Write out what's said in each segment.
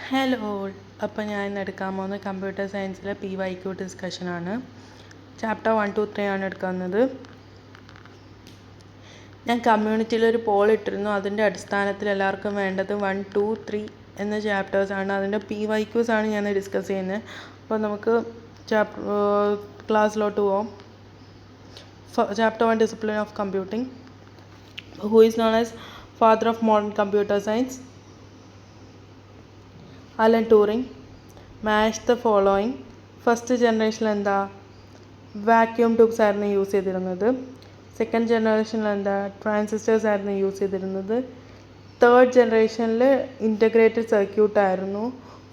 Hello, അപ്പോൾ ഞാൻ ഇന്ന് എടുക്കാൻ പോകുന്നത് കമ്പ്യൂട്ടർ സയൻസിലെ PYQ ഡിസ്കഷനാണ്. ചാപ്റ്റർ 1, 2, 3 ആണ് എടുക്കുന്നത്. ഞാൻ കമ്മ്യൂണിറ്റിയിലൊരു പോൾ ഇട്ടിരുന്നു. അതിൻ്റെ അടിസ്ഥാനത്തിൽ എല്ലാവർക്കും വേണ്ടത് 1, 2, 3 എന്ന ചാപ്റ്റേഴ്സാണ്. അതിൻ്റെ PYQs ആണ് ഞാൻ ഡിസ്കസ് ചെയ്യുന്നത്. അപ്പോൾ നമുക്ക് ക്ലാസ്സിലോട്ട് പോകാം. Chapter 1, discipline of computing. Who is known as father of modern computer science? Allen Turing. Match the following. First ജനറേഷനിൽ എന്താ, വാക്യൂം ട്യൂബ്സ് ആയിരുന്നു യൂസ് ചെയ്തിരുന്നത്. സെക്കൻഡ് ജനറേഷനിൽ എന്താ, ട്രാൻസിസ്റ്റേഴ്സ് ആയിരുന്നു യൂസ് ചെയ്തിരുന്നത്. തേർഡ് ജനറേഷനിൽ ഇൻ്റഗ്രേറ്റഡ് സർക്യൂട്ട് ആയിരുന്നു.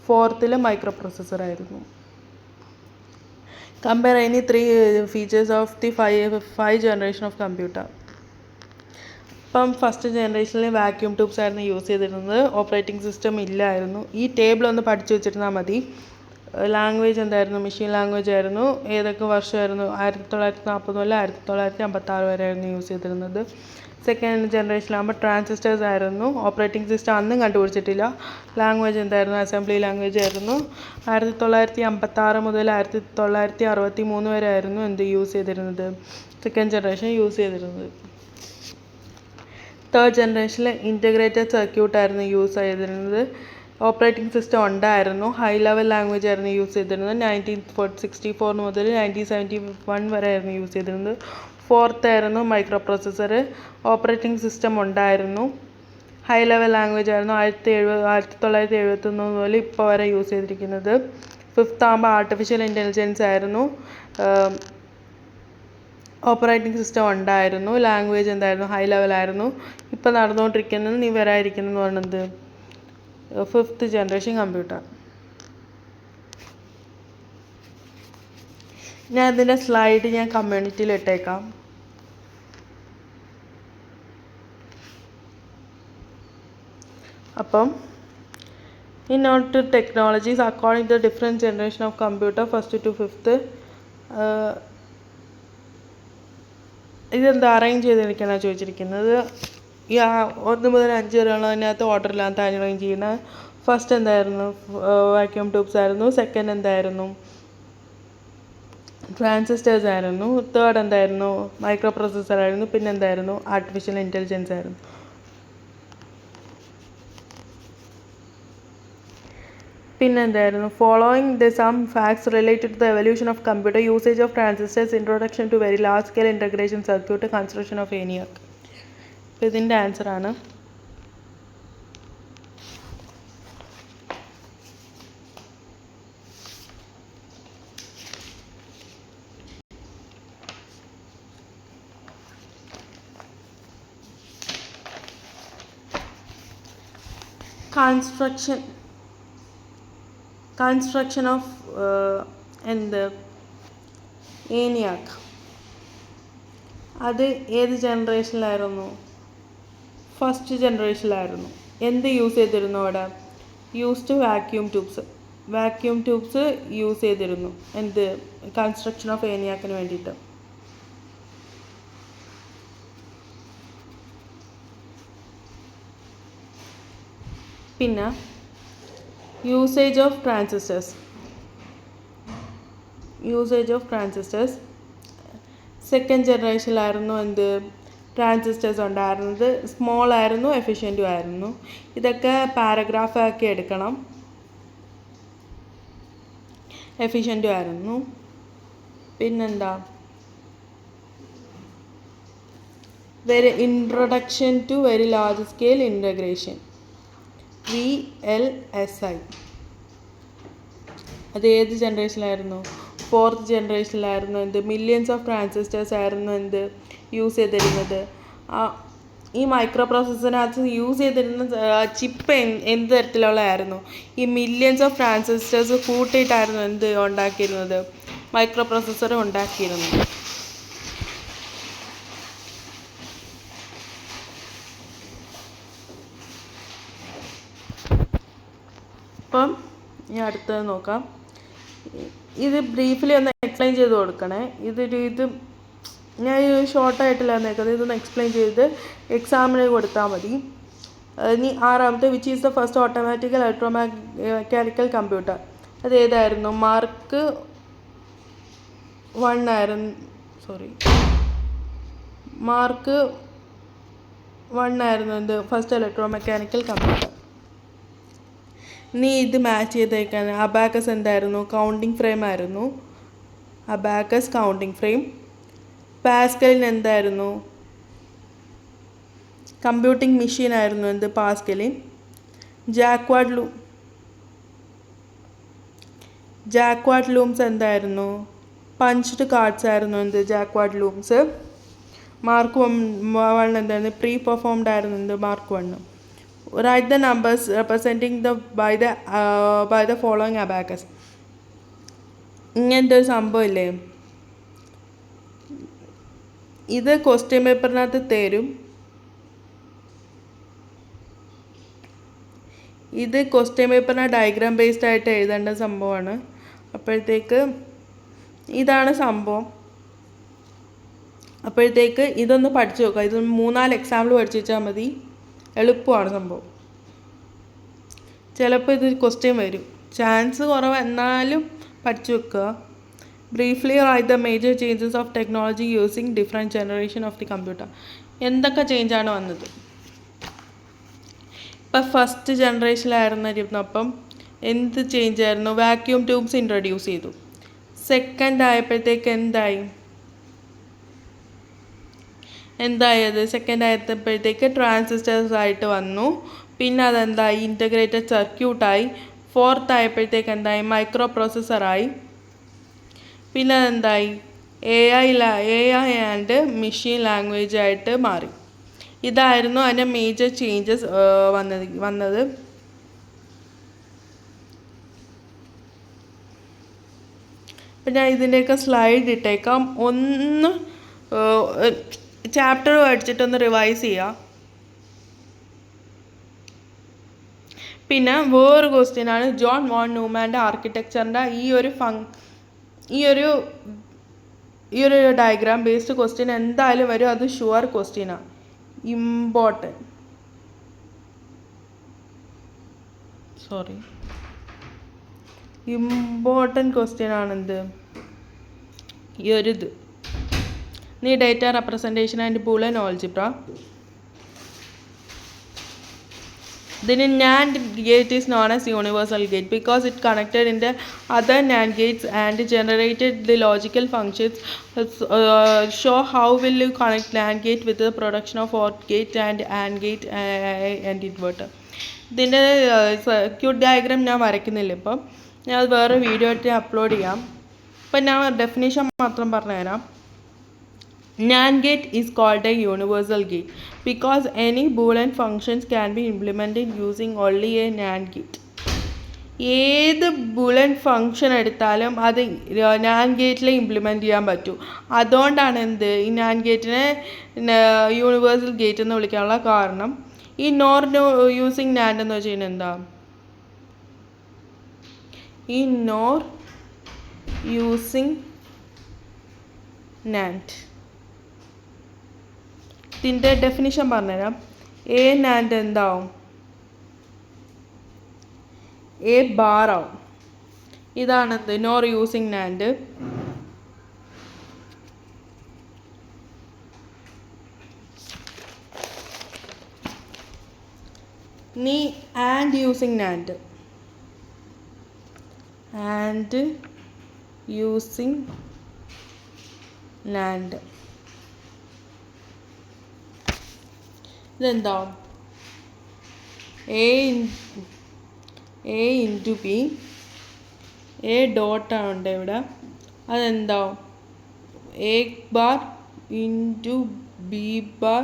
ഫോർത്തിൽ മൈക്രോ പ്രൊസസ്സർ ആയിരുന്നു. Compare any 3 features of the five generation of computer. ഇപ്പം ഫസ്റ്റ് ജനറേഷനിൽ വാക്യൂം ട്യൂബ്സ് ആയിരുന്നു യൂസ് ചെയ്തിരുന്നത്. ഓപ്പറേറ്റിംഗ് സിസ്റ്റം ഇല്ലായിരുന്നു. ഈ ടേബിൾ ഒന്ന് പഠിച്ചു വെച്ചിരുന്നാൽ മതി. ലാംഗ്വേജ് എന്തായിരുന്നു, മെഷീൻ ലാംഗ്വേജ് ആയിരുന്നു. ഏതൊക്കെ വർഷമായിരുന്നു, 1940 മുതൽ 1956 വരെ ആയിരുന്നു യൂസ് ചെയ്തിരുന്നത്. സെക്കൻഡ് ജനറേഷനാകുമ്പോൾ ട്രാൻസിസ്റ്റേഴ്സ് ആയിരുന്നു. ഓപ്പറേറ്റിംഗ് സിസ്റ്റം അന്നും കണ്ടുപിടിച്ചിട്ടില്ല. ലാംഗ്വേജ് എന്തായിരുന്നു, അസംബ്ലി ലാംഗ്വേജ് ആയിരുന്നു. 1956 മുതൽ 1963 വരെ ആയിരുന്നു യൂസ് ചെയ്തിരുന്നത്, സെക്കൻഡ് ജനറേഷൻ യൂസ് ചെയ്തിരുന്നത്. തേർഡ് ജനറേഷനിൽ ഇൻ്റഗ്രേറ്റഡ് സർക്യൂട്ട് ആയിരുന്നു യൂസ് ചെയ്തിരുന്നത്. ഓപ്പറേറ്റിംഗ് സിസ്റ്റം ഉണ്ടായിരുന്നു. ഹൈ ലെവൽ ലാംഗ്വേജ് ആയിരുന്നു യൂസ് ചെയ്തിരുന്നത്. 1964 മുതൽ 1971 വരെ ആയിരുന്നു യൂസ് ചെയ്തിരുന്നത്. ഫോർത്ത് ആയിരുന്നു മൈക്രോ പ്രൊസസ്സർ. ഓപ്പറേറ്റിംഗ് സിസ്റ്റം ഉണ്ടായിരുന്നു. ഹൈ ലെവൽ ലാംഗ്വേജ് ആയിരുന്നു. 1971 മുതൽ ഇപ്പോൾ വരെ യൂസ് ചെയ്തിരിക്കുന്നത്. ഫിഫ്ത്ത് ആകുമ്പോൾ ആർട്ടിഫിഷ്യൽ ഇൻ്റലിജൻസ് ആയിരുന്നു. ഓപ്പറേറ്റിംഗ് സിസ്റ്റം ഉണ്ടായിരുന്നു. ലാംഗ്വേജ് എന്തായിരുന്നു, ഹൈ ലെവലായിരുന്നു. ഇപ്പോൾ നടന്നുകൊണ്ടിരിക്കുന്നത്, നീ വരാതിരിക്കുന്നതെന്ന് പറയുന്നത് ഫിഫ്ത്ത് ജനറേഷൻ കമ്പ്യൂട്ടർ. ഞാൻ ഇതിൻ്റെ സ്ലൈഡ് ഞാൻ കമ്മ്യൂണിറ്റിയിൽ ഇട്ടേക്കാം. അപ്പം in order to technologies according to different generation of computer first to fifth. ഇതെന്താ അറേഞ്ച് ചെയ്തിരിക്കുകയാണ് ചോദിച്ചിരിക്കുന്നത്. ഈ 1 മുതൽ 5 വരെയുള്ള അതിനകത്ത് ഓർഡറിലാണ് അറേഞ്ച് ചെയ്യുന്നത്. ഫസ്റ്റ് എന്തായിരുന്നു, വാക്യൂം ട്യൂബ്സ് ആയിരുന്നു. സെക്കൻഡ് എന്തായിരുന്നു, ട്രാൻസിസ്റ്റേഴ്സ് ആയിരുന്നു. തേർഡ് എന്തായിരുന്നു, മൈക്രോ പ്രൊസസ്സർ ആയിരുന്നു. പിന്നെ എന്തായിരുന്നു, ആർട്ടിഫിഷ്യൽ ഇൻ്റലിജൻസ് ആയിരുന്നു. പിന്നെന്തായിരുന്നു, following the sum facts related to the evolution of computer, usage of transistors, introduction to very large scale integration circuit, construction of ENIAC. അപ്പോൾ ഇതിൻ്റെ ആൻസറാണ്. കൺസ്ട്രക്ഷൻ ഓഫ് ENIAC അത് ഏത് ജനറേഷനിലായിരുന്നു, ഫസ്റ്റ് ജനറേഷനിലായിരുന്നു. എന്ത് യൂസ് ചെയ്തിരുന്നു അവിടെ, യൂസ്ഡ് വാക്യൂം ട്യൂബ്സ് യൂസ് ചെയ്തിരുന്നു. Construction of ENIACന് വേണ്ടിയിട്ട്. പിന്നെ യൂസേജ് ഓഫ് ട്രാൻസിസ്റ്റേഴ്സ് സെക്കൻഡ് ജനറേഷനിലായിരുന്നു ട്രാൻസിസ്റ്റേഴ്സ് ഉണ്ടായിരുന്നത്. സ്മോൾ ആയിരുന്നു, എഫിഷ്യൻറ്റും ആയിരുന്നു. ഇതൊക്കെ പാരഗ്രാഫ് ആക്കി എടുക്കണം. എഫിഷ്യൻറ്റും ആയിരുന്നു. പിന്നെന്താ, introduction to very large scale integration, VLSI. അത് ഏത് ജനറേഷനിലായിരുന്നു, ഫോർത്ത് ജനറേഷനിലായിരുന്നു. മില്യൺസ് ഓഫ് ട്രാൻസിസ്റ്റേഴ്സ് ആയിരുന്നു യൂസ് ചെയ്തിരുന്നത്. ഈ മൈക്രോ പ്രോസസ്സറിനകത്ത് യൂസ് ചെയ്തിരുന്ന ചിപ്പ് എന്ത് തരത്തിലുള്ളതായിരുന്നു, ഈ മില്യൺസ് ഓഫ് ട്രാൻസിസ്റ്റേഴ്സ് കൂട്ടിയിട്ടായിരുന്നു ഉണ്ടാക്കിയിരുന്നത്, മൈക്രോ പ്രോസസ്സർ ഉണ്ടാക്കിയിരുന്നത്. അപ്പം ഞാൻ അടുത്തത് നോക്കാം. ഇത് ബ്രീഫ്ലി ഒന്ന് എക്സ്പ്ലെയിൻ ചെയ്ത് കൊടുക്കണേ. ഇത് ഞാൻ ഷോർട്ടായിട്ടില്ല നിൽക്കുന്നത്. ഇതൊന്ന് എക്സ്പ്ലെയിൻ ചെയ്ത് എക്സാമിന് കൊടുത്താൽ മതി. ഇനി ആറാമത്തെ which is the first automatic electromechanical computer. അത് ഏതായിരുന്നു? മാർക്ക് 1 ആയിരുന്നു. മാർക്ക് 1 ആയിരുന്നു എന്ത് ഫസ്റ്റ് ഇലക്ട്രോ മെക്കാനിക്കൽ കമ്പ്യൂട്ടർ. നീ ഇത് മാച്ച് ചെയ്തേക്കാൻ. അബാക്കസ് എന്തായിരുന്നു? കൗണ്ടിങ് ഫ്രെയിം ആയിരുന്നു. Abacus counting frame. പാസ്കലിന് എന്തായിരുന്നു? കമ്പ്യൂട്ടിംഗ് മെഷീൻ ആയിരുന്നു എന്ത് പാസ്കലിൻ. ജാക്വാഡ് ലൂംസ് എന്തായിരുന്നു? പഞ്ച്ഡ് കാർഡ്സ് ആയിരുന്നു എന്ത് ജാക്വാഡ് ലൂംസ്. മാർക്ക് 1 എന്തായിരുന്നു? പ്രീ പെർഫോംഡ് ആയിരുന്നു എന്ത് mark 1. Write the numbers representing by the following abacus. ഇങ്ങനത്തെ ഒരു സംഭവം ഇല്ലേ, ഇത് ക്വസ്റ്റ്യൻ പേപ്പറിനകത്ത് തരും. ഇത് ക്വസ്റ്റ്യൻ പേപ്പറിന് ഡയഗ്രാം ബേസ്ഡ് ആയിട്ട് എഴുതേണ്ട സംഭവമാണ്. അപ്പോഴത്തേക്ക് ഇതാണ് സംഭവം. അപ്പോഴത്തേക്ക് ഇതൊന്ന് പഠിച്ചു നോക്കുക. ഇത് 3-4 എക്സാമ്പിൾ പഠിച്ചു വെച്ചാൽ മതി. എളുപ്പമാണ് സംഭവം. ചിലപ്പോൾ ഇത് ക്വസ്റ്റ്യൻ വരും, ചാൻസ് കുറവ്, എന്നാലും പഠിച്ചു വെക്കുക. Briefly write the major changes of technology using different generation of the computer. എന്തൊക്കെ ചേഞ്ചാണ് വന്നത്? ഇപ്പം ഫസ്റ്റ് ജനറേഷനിലായിരുന്നപ്പം എന്ത് ചേഞ്ച് ആയിരുന്നു? വാക്യൂം ട്യൂബ്സ് ഇൻട്രൊഡ്യൂസ് ചെയ്തു. സെക്കൻഡ് ആയപ്പോഴത്തേക്ക് എന്തായത്? സെക്കൻഡ് ആയപ്പോഴത്തേക്ക് ട്രാൻസിസ്റ്റേഴ്സ് ആയിട്ട് വന്നു. പിന്നെ അതെന്തായി? ഇൻ്റഗ്രേറ്റഡ് സർക്യൂട്ടായി. ഫോർത്ത് ആയപ്പോഴത്തേക്ക് എന്തായി? മൈക്രോ പ്രോസസ്സറായി. പിന്നെ അതെന്തായി? AI ആൻഡ് മെഷീൻ ലാംഗ്വേജ് ആയിട്ട് മാറി. ഇതായിരുന്നു അതിൻ്റെ മേജർ ചേഞ്ചസ് വന്നത്. അപ്പം ഞാൻ ഇതിൻ്റെയൊക്കെ സ്ലൈഡ് ഇട്ടേക്കാം. ഒന്ന് ചാപ്റ്റർ പഠിച്ചിട്ടൊന്ന് റിവൈസ് ചെയ്യാം. പിന്നെ വേറൊരു ക്വസ്റ്റ്യനാണ് ജോൺ വോൺ ന്യൂമാൻ്റെ ആർക്കിടെക്ചറിൻ്റെ ഈ ഒരു ഡയഗ്രാം ബേസ്ഡ് ക്വസ്റ്റ്യൻ എന്തായാലും വരും. അത് ഷുവർ ക്വസ്റ്റ്യനാണ്, ഇമ്പോർട്ടൻറ്റ് ക്വസ്റ്റ്യൻ ആണെന്ത് ഈ ഒരു ഇത്. നീ data representation and Boolean algebra. Then NAND gate is known as universal gate because it connected in the other NAND gates and generated the logical functions. Show how will you connect NAND gate with the production of OR gate and AND gate and inverter. ഇതിൻ്റെ circuit diagram ഞാൻ വരയ്ക്കുന്നില്ല ഇപ്പം. ഞാൻ അത് വേറെ video ആയിട്ട് upload ചെയ്യാം. ഇപ്പം ഞാൻ ഡെഫിനേഷൻ മാത്രം പറഞ്ഞുതരാം. NAND gate is called a universal gate because any Boolean functions can be implemented using only a NAND gate. ഏത് ബൂളിയൻ ഫങ്ഷൻ എടുത്താലും അത് NAND ഗേറ്റിൽ ഇംപ്ലിമെൻറ്റ് ചെയ്യാൻ പറ്റും. അതുകൊണ്ടാണ് ഈ NAND ഗേറ്റിനെ യൂണിവേഴ്സൽ ഗേറ്റ് എന്ന് വിളിക്കാനുള്ള കാരണം. ഈ നോർ യൂസിങ് NAND എന്ന് വെച്ച് കഴിഞ്ഞാൽ എന്താ? ഈ നോർ യൂസിങ് NAND ഇതിൻ്റെ ഡെഫിനിഷൻ പറഞ്ഞുതരാം. NAND എന്താവും? ബാർ ആവും. ഇതാണെന്ത് നോർ യൂസിങ് NAND. നീ ആൻഡ് യൂസിങ് NAND ഇതെന്താവും? A into B. എ ഡോട്ടാണ് ഇവിടെ. അതെന്താവും? A bar into B bar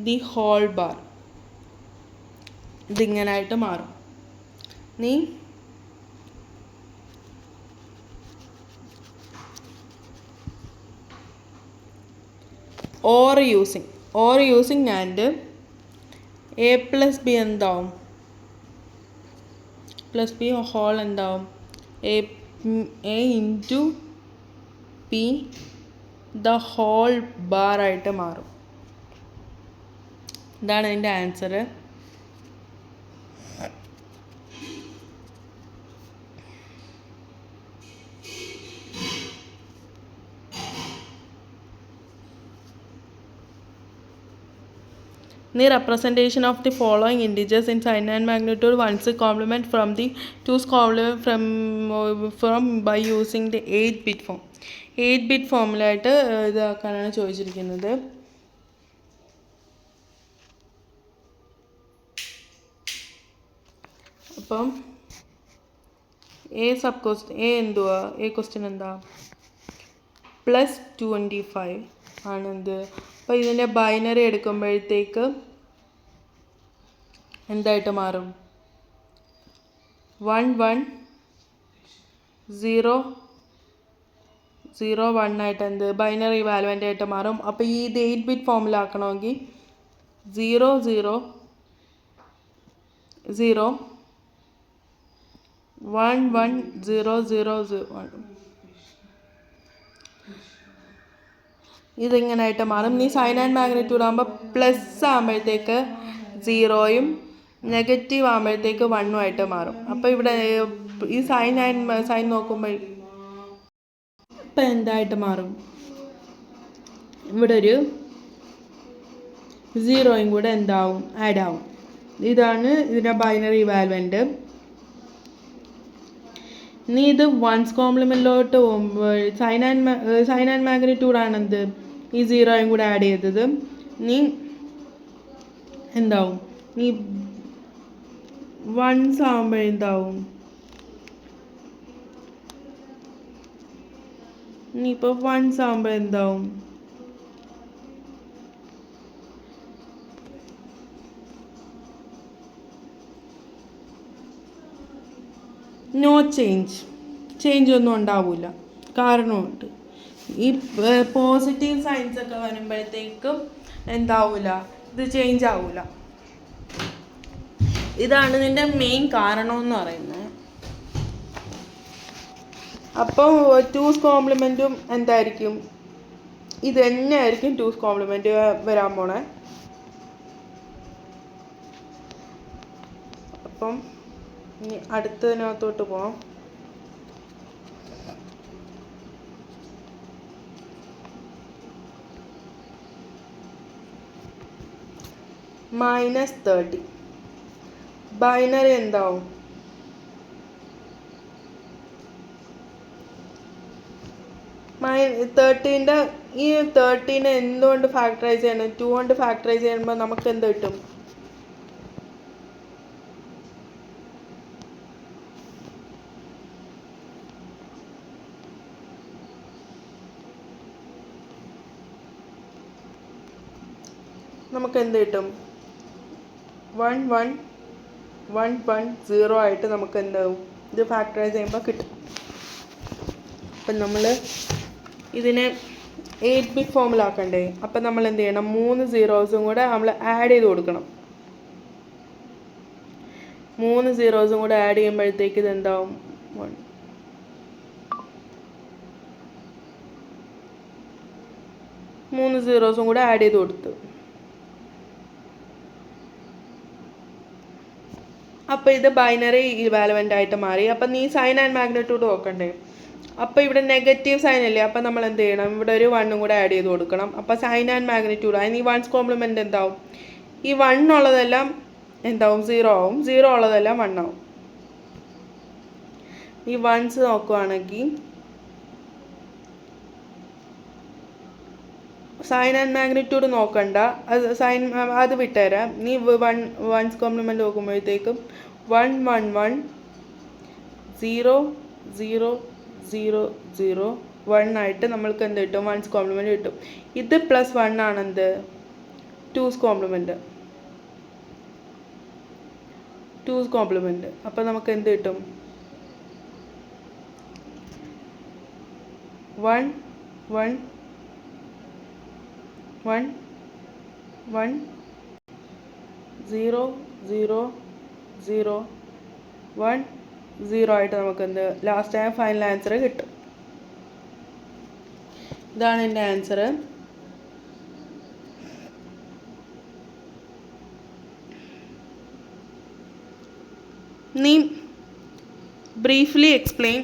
the whole bar. ഇതിങ്ങനായിട്ട് മാറും. നീ OR using NAND A plus B എന്താവും? പ്ലസ് ബി ഹോൾ എന്താവും? A into P the whole bar ആയിട്ട് മാറും. ഇതാണ് ഇതിൻ്റെ answer. The representation of the following integers in sign and magnitude one's complement from the 2's complement from by using the 8-bit form. 8-bit ഫോമിലായിട്ട് ഇതാക്കാനാണ് ചോദിച്ചിരിക്കുന്നത്. അപ്പം എന്തുവാ question എന്താ +25 ആണെന്ത്. അപ്പോൾ ഇതിൻ്റെ ബൈനറി എടുക്കുമ്പോഴത്തേക്ക് എന്തായിട്ട് മാറും? 1 1 0 0 1 ആയിട്ട് എന്ത് ബൈനറി വാല്യുവൻ്റ് ആയിട്ട് മാറും. അപ്പോൾ ഇത് 8-bit ഫോമിലാക്കണമെങ്കിൽ 0 0 0 1 1 0 0 1 ഇതിങ്ങനായിട്ട് മാറും. നീ സൈൻ ആൻഡ് മാഗ്നിറ്റ്യൂഡ് ആകുമ്പോൾ പ്ലസ് ആകുമ്പോഴത്തേക്ക് 0യും നെഗറ്റീവ് ആകുമ്പോഴത്തേക്ക് 1ഉം ആയിട്ട് മാറും. അപ്പോൾ ഇവിടെ ഈ സൈൻ നോക്കുമ്പോൾ ഇപ്പം എന്തായിട്ട് മാറും? ഇവിടെ ഒരു 0യും കൂടെ എന്താവും? ആഡ് ആവും. ഇതാണ് ഇതിൻ്റെ ബൈനറി വാല്യുവൻ്റ്. നീ ഇത് വൺസ് കോംപ്ലിമെൻറ്റിലോട്ട് പോകുമ്പോൾ സൈൻ ആൻഡ് മാഗ്നിറ്റ്യൂഡ് ആണെന്ത് ഈ 0യും കൂടെ ആഡ് ചെയ്തത്. നീ എന്താവും? നീ വൺസ് ആകുമ്പോഴെന്താവും? നീ ഇപ്പോൾ വൺസ് ആകുമ്പോഴെന്താവും? നോ ചേഞ്ച് ഒന്നും ഉണ്ടാവില്ല. കാരണമുണ്ട്. ഈ പോസിറ്റീവ് സൈൻസ് ഒക്കെ വരുമ്പോഴത്തേക്കും എന്താവില്ല, ഇത് ചേഞ്ച് ആവില്ല. ഇതാണ് ഇതിൻ്റെ മെയിൻ കാരണം എന്ന് പറയുന്നത്. അപ്പോൾ 2's കോംപ്ലിമെൻറ്റും എന്തായിരിക്കും? ഇത് തന്നെയായിരിക്കും 2's കോംപ്ലിമെൻറ്റ് വരാൻ പോണേ. അപ്പം ഇനി അടുത്തതിനകത്തോട്ട് പോവാം. -30 ബൈനറി എന്താവും? ഈ 30നെ എന്തുകൊണ്ട് ഫാക്ടറൈസ് ചെയ്യണം? 2 കൊണ്ട് ഫാക്ടറൈസ് ചെയ്യുമ്പോൾ നമുക്ക് എന്ത് കിട്ടും? നമുക്ക് എന്ത് കിട്ടും? 1 1 1 1 0 ആയിട്ട് നമുക്ക് എന്താവും? ഇത് ഫാക്ടറൈസ് ചെയ്യുമ്പോൾ കിട്ടും. അപ്പം നമ്മൾ ഇതിനെ 8-bit ഫോമിലാക്കണ്ടേ? അപ്പം നമ്മൾ എന്ത് ചെയ്യണം? 3 zeros കൂടെ നമ്മൾ ആഡ് ചെയ്ത് കൊടുക്കണം. 3 zeros കൂടെ ആഡ് ചെയ്യുമ്പോഴത്തേക്ക് ഇതെന്താവും? 1 3 zeros കൂടെ ആഡ് ചെയ്ത് കൊടുത്തു. അപ്പോൾ ഇത് ബൈനറി ഇവാലുവൻ്റ് ആയിട്ട് മാറി. അപ്പം നീ സൈൻ ആൻഡ് മാഗ്നിറ്റ്യൂഡ് നോക്കണ്ടേ? അപ്പോൾ ഇവിടെ നെഗറ്റീവ് സൈൻ അല്ലേ? അപ്പം നമ്മൾ എന്ത് ചെയ്യണം? ഇവിടെ ഒരു 1ഉം കൂടെ ആഡ് ചെയ്ത് കൊടുക്കണം. അപ്പോൾ സൈൻ ആൻഡ് മാഗ്നിറ്റ്യൂഡ് ആയി. ഈ വൺസ് കോംപ്ലിമെൻറ്റ് എന്താവും? ഈ 1 ഉള്ളതെല്ലാം എന്താവും? 0 ആവും. 0 ഉള്ളതെല്ലാം 1 ആവും. ഈ വൺസ് നോക്കുവാണെങ്കിൽ സൈൻ ആൻഡ് മാഗ്നിറ്റ്യൂഡ് നോക്കണ്ട, അത് വിട്ടുതരാം. നീ വൺസ് കോംപ്ലിമെൻറ്റ് നോക്കുമ്പോഴത്തേക്കും 1 1 1 0 0 0 0 1 ആയിട്ട് നമ്മൾക്ക് എന്ത് കിട്ടും? വൺസ് കോംപ്ലിമെൻറ്റ് കിട്ടും. ഇത് +1 ആണെന്ത്? 2's compliment. അപ്പോൾ നമുക്ക് എന്ത് കിട്ടും? 1 1 1 1 0 0 0 1 0 ആയിട്ട് നമുക്ക് എന്ത് ലാസ്റ്റ് ആയ ഫൈനൽ ആൻസർ കിട്ടും. ഇതാണ് എൻ്റെ ആൻസർ. നീ briefly explain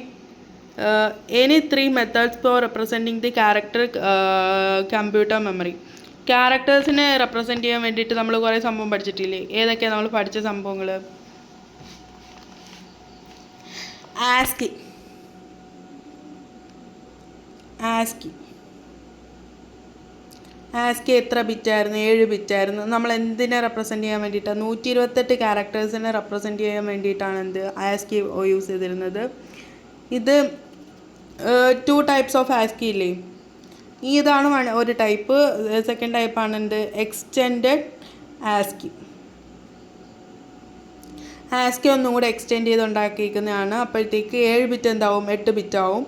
any three methods for representing the character computer memory. ക്യാരക്ടേഴ്സിനെ റെപ്രസെൻറ്റ് ചെയ്യാൻ വേണ്ടിയിട്ട് നമ്മൾ കുറേ സംഭവം പഠിച്ചിട്ടില്ലേ? ഏതൊക്കെയാണ് നമ്മൾ പഠിച്ച സംഭവങ്ങൾ? ആസ്കി എത്ര ബിറ്റായിരുന്നു? 7 ബിറ്റായിരുന്നു. നമ്മൾ എന്തിനെ റെപ്രസെൻറ്റ് ചെയ്യാൻ വേണ്ടിയിട്ടാണ്? 128 ക്യാരക്ടേഴ്സിനെ റെപ്രസെൻറ്റ് ചെയ്യാൻ വേണ്ടിയിട്ടാണ് ആസ്കി യൂസ് ചെയ്തിരുന്നത്. ഇത് 2 ടൈപ്സ് ഓഫ് ആസ്കി ഇല്ലേ? ഇതാണ് ഒരു ടൈപ്പ്. സെക്കൻഡ് ടൈപ്പാണ് എക്സ്റ്റെൻഡഡ് ആസ്കി. ആസ്കി ഒന്നും കൂടെ എക്സ്റ്റെൻഡ് ചെയ്ത് ഉണ്ടാക്കിയിരിക്കുന്നതാണ്. അപ്പോഴത്തേക്ക് 7 ബിറ്റ് എന്താവും? 8 ബിറ്റ് ആവും.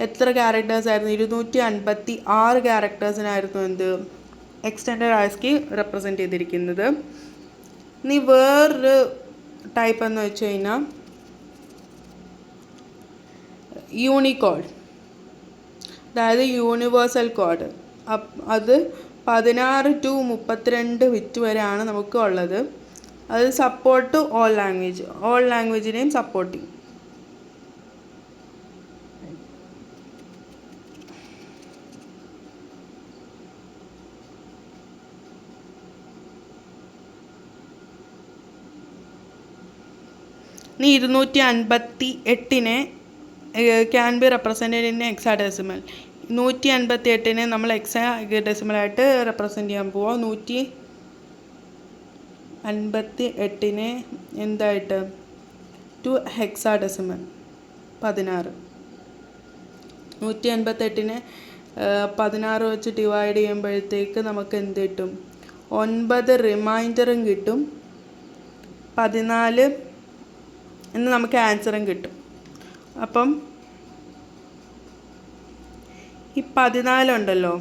എത്ര ക്യാരക്ടേഴ്സ് ആയിരുന്നു? 256 ക്യാരക്ടേഴ്സിനായിരുന്നു എക്സ്റ്റെൻഡഡ് ആസ്കി റെപ്രസെൻറ്റ് ചെയ്തിരിക്കുന്നത്. ഇനി വേറൊരു ടൈപ്പ് എന്ന് വെച്ച് കഴിഞ്ഞാൽ യൂണിക്കോഡ്, അതായത് യൂണിവേഴ്സൽ കോഡ്. അത് 16 to 32 ബിറ്റ് വരെയാണ് നമുക്ക് ഉള്ളത്. അത് സപ്പോർട്ട് ഓൾ ലാംഗ്വേജിനെയും സപ്പോർട്ട് ചെയ്യും. ഇനി 258 can be represented in hexadecimal. 158 നമ്മൾ ഹെക്സാഡെസിമലായിട്ട് റെപ്രസെൻറ്റ് ചെയ്യാൻ പോവാം. 158 എന്തായിട്ട്? 2 ഹെക്സാഡെസിമൽ 16. 158 16 വെച്ച് ഡിവൈഡ് ചെയ്യുമ്പോഴത്തേക്ക് നമുക്ക് എന്ത് കിട്ടും? 9 റിമൈൻഡറും കിട്ടും, 14 എന്ന് നമുക്ക് ആൻസറും കിട്ടും. അപ്പം ഈ 14 ഉണ്ടല്ലോ,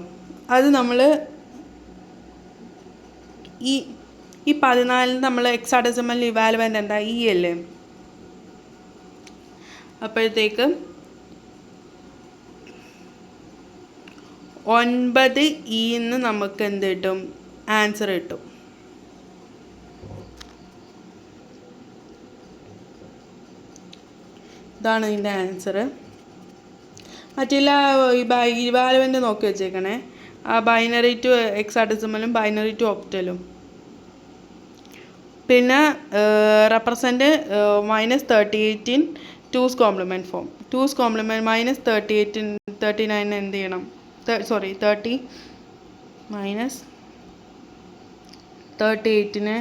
അത് നമ്മൾ ഈ 14 നമ്മൾ ഹെക്സാഡെസിമൽ ഇവാലുവൻ്റ് എന്താ? ഇ അല്ലേ? അപ്പോഴത്തേക്ക് 9 ഇന്ന് നമുക്ക് എന്ത് കിട്ടും? ആൻസർ കിട്ടും. ഇതാണ് ഇതിൻ്റെ ആൻസർ. മറ്റുള്ള ഇവാലുവൻ്റ് നോക്കി വെച്ചേക്കണേ. ബൈനറി ടു ഹെക്സാഡെസിമലും ബൈനറി ടു ഒക്ടലും. പിന്നെ represent -38 in 2's complement form. 2's complement -38 39 എന്ത് ചെയ്യണം? 30 -38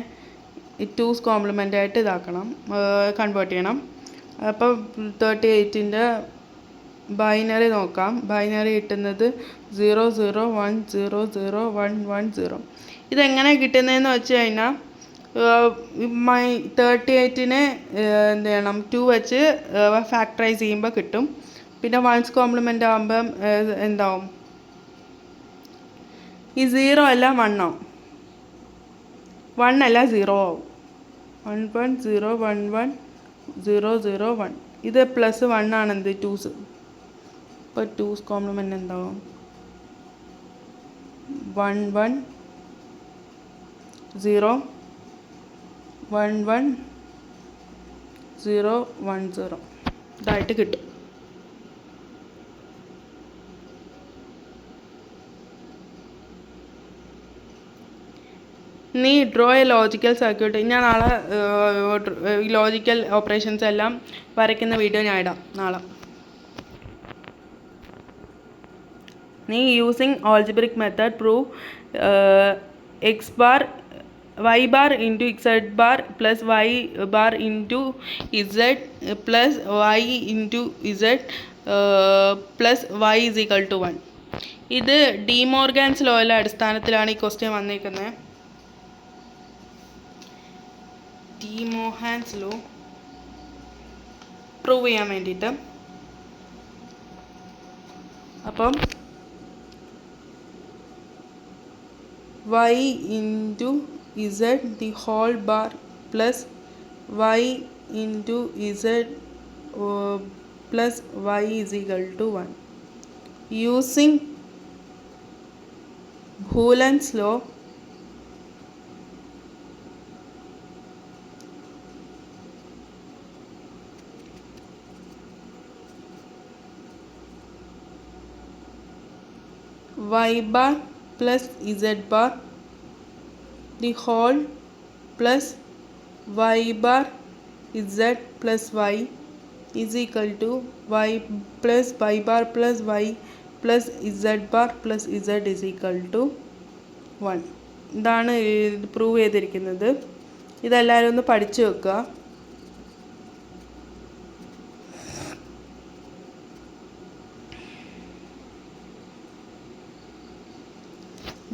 2's കോംപ്ലിമെൻ്റ് ആയിട്ട് ഇതാക്കണം, കൺവേർട്ട് ചെയ്യണം. അപ്പോൾ 38 ബൈനറി നോക്കാം. ബൈനറി കിട്ടുന്നത് 00100110. ഇതെങ്ങനെ കിട്ടുന്നതെന്ന് വെച്ച് കഴിഞ്ഞാൽ 38 എന്ത് ചെയ്യണം? 2 വെച്ച് ഫാക്ടറൈസ് ചെയ്യുമ്പോൾ കിട്ടും. പിന്നെ 1's കോംപ്ലിമെൻ്റ് ആകുമ്പം എന്താവും? ഈ 0 അല്ല 1 ആവും, 1 അല്ല 0 ആവും. 11011001. ഇത് +1 ആണെന്ത്? 2's. ഇപ്പോൾ 2's കോംപ്ലിമെൻ്റ് എന്താവും? 11011010 ഇതായിട്ട് കിട്ടും. നീ ഡ്രോ എ ലോജിക്കൽ സർക്യൂട്ട്. ഞാൻ നാളെ ലോജിക്കൽ ഓപ്പറേഷൻസ് എല്ലാം വരയ്ക്കുന്ന വീഡിയോ ഞാൻ ഇടാം നാളെ. നീ using algebraic method prove y bar into z bar plus y bar into z plus y into z plus y is equal to 1. ഇത് ഡി മോർഗൻസ് ലോയുടെ അടിസ്ഥാനത്തിലാണ് ഈ ക്വസ്റ്റ്യൻ വന്നിരിക്കുന്നത്. ഡി മോർഗൻസ് ലോ പ്രൂവ് ചെയ്യാൻ വേണ്ടിയിട്ട്. അപ്പം y into z the whole bar plus y into z plus y is equal to 1. Using Boolean's law, y bar plus z bar the whole plus y bar z plus y is equal to y plus y bar plus y plus z bar plus z is equal to 1. ഇതാണ് prove ചെയ്തിരിക്കുന്നത്. ഇതെല്ലാവരും ഒന്ന് പഠിച്ചു വെക്കുക.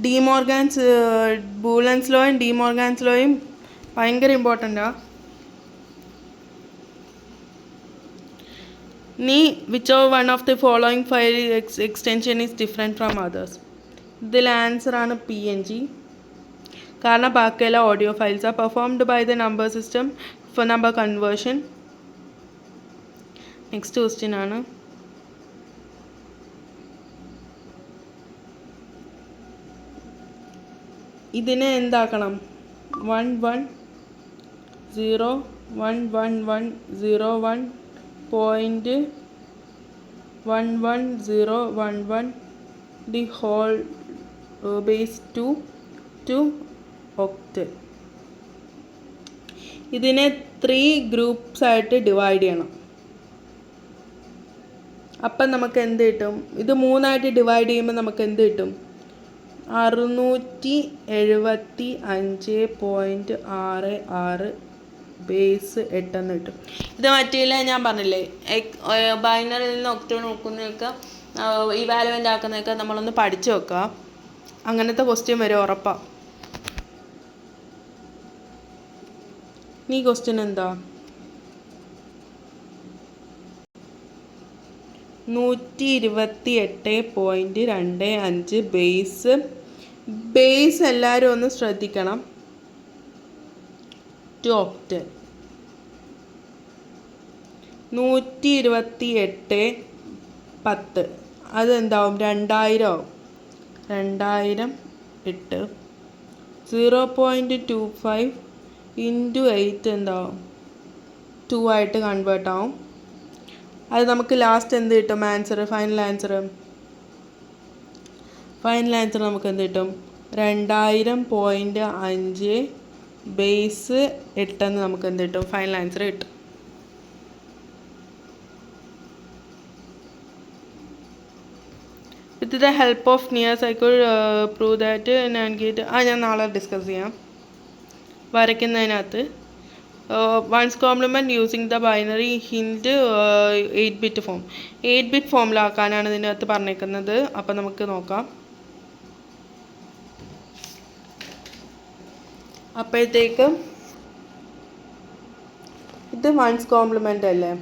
ഡിമോർഗാൻസ് ബൂലൻസ് ലോയും ഡിമോർഗാൻസ് ലോയും ഭയങ്കര ഇമ്പോർട്ടൻ്റാണ്. നീ which of one of the following file extension is different from others. ഇതിൽ ആൻസറാണ് PNG. കാരണം ബാക്കിയെല്ലാം audio files are performed by the number system for number conversion. Next question ആണ്. ഇതിനെ എന്താക്കണം? 110.11.11 the whole base 2 octet. ഇതിനെ 3 ഗ്രൂപ്പ്സ് ആയിട്ട് divide ചെയ്യണം. അപ്പം നമുക്ക് എന്ത് കിട്ടും? ഇത് 3 ആയിട്ട് ഡിവൈഡ് ചെയ്യുമ്പോൾ നമുക്ക് എന്ത് കിട്ടും? 675.66 ബേസ് 8 എന്ന് കിട്ടും. ഇത് മറ്റേല ഞാൻ പറഞ്ഞില്ലേ, ബൈനറിയിൽ നിന്ന് ഒക്ടേവ് നോക്കുന്നതൊക്കെ ഇവാലുവൻ്റ് ആക്കുന്നതൊക്കെ നമ്മളൊന്ന് പഠിച്ചു വെക്കുക. അങ്ങനത്തെ ക്വസ്റ്റ്യൻ വരും ഉറപ്പാണ്. ഈ ക്വസ്റ്റ്യൻ എന്താ? 128.25 ബേസ് എല്ലാവരും ഒന്ന് ശ്രദ്ധിക്കണം. 2 octet 128.10 അതെന്താവും? 2000 ആവും. 2000 ഇട്ട് 0.25 × 8 എന്താവും? 2 ആയിട്ട് കൺവേർട്ട് ആവും. അത് നമുക്ക് ലാസ്റ്റ് എന്ത് കിട്ടും? ആൻസർ, ഫൈനൽ ആൻസർ നമുക്ക് എന്ത് കിട്ടും? 2000.5 ബേസ് 8 എന്ന് നമുക്ക് എന്ത് കിട്ടും? ഫൈനൽ ആൻസർ കിട്ടും. With the help of nears I could prove that ഞാൻ നാളെ ഡിസ്കസ് ചെയ്യാം. വരയ്ക്കുന്നതിനകത്ത് one's complement using the binary ഹിൻഡ് 8-bit ഫോം. 8-bit ഫോമിലാക്കാനാണ് ഇതിനകത്ത് പറഞ്ഞേക്കുന്നത്. അപ്പം നമുക്ക് നോക്കാം. അപ്പോഴത്തേക്ക് ഇത് വൺസ് കോംപ്ലിമെൻ്റ് അല്ലേ?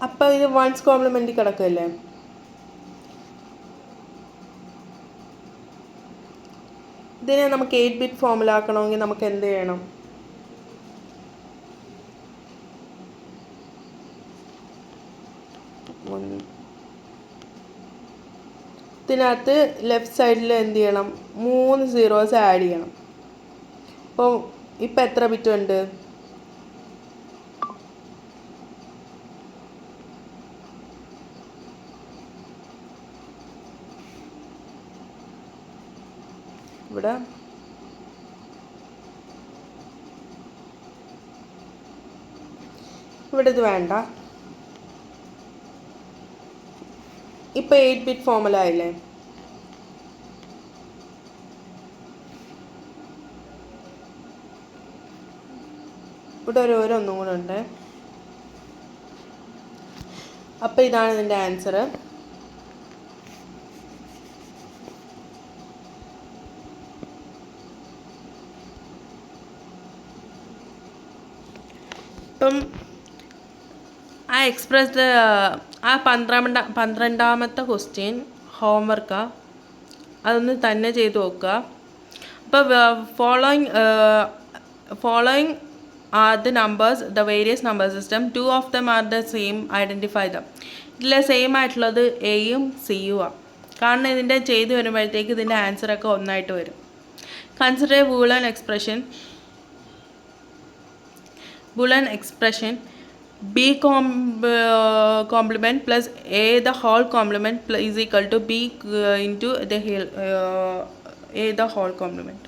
അപ്പോൾ ഇത് വൺസ് കോംപ്ലിമെൻ്റ് കിടക്കുമല്ലേ? ഇതിനെ നമുക്ക് 8-bit ഫോമിലാക്കണമെങ്കിൽ നമുക്ക് എന്ത് ചെയ്യണം? ഇതിനകത്ത് ലെഫ്റ്റ് സൈഡിൽ എന്ത് ചെയ്യണം? 3 zeros ആഡ് ചെയ്യണം. അപ്പോൾ ഇപ്പം എത്ര ബിറ്റ് ഉണ്ട്? ഇവിടെ ഇത് വേണ്ട. ഇപ്പം 8-bit ഫോമിലായില്ലേ? ഇവിടെ ഒന്നും കൂടെ ഉണ്ട്. അപ്പം ഇതാണ് ഇതിൻ്റെ ആൻസർ. ഇപ്പം ആ എക്സ്പ്രസ് ആ 12ാമത്തെ ക്വസ്റ്റ്യൻ ഹോംവർക്കാണ്. അതൊന്ന് തന്നെ ചെയ്ത് നോക്കുക. അപ്പോൾ following are the numbers, the various number system. 2 of them are the same. Identify them. ഇതിൽ സെയിം ആയിട്ടുള്ളത് എയും സിയും ആണ്. കാരണം ഇതിൻ്റെ ചെയ്ത് വരുമ്പോഴത്തേക്ക് ഇതിൻ്റെ ആൻസറൊക്കെ ഒന്നായിട്ട് വരും. Consider A Boolean expression b complement plus a the whole complement is equal to b into the a the whole complement.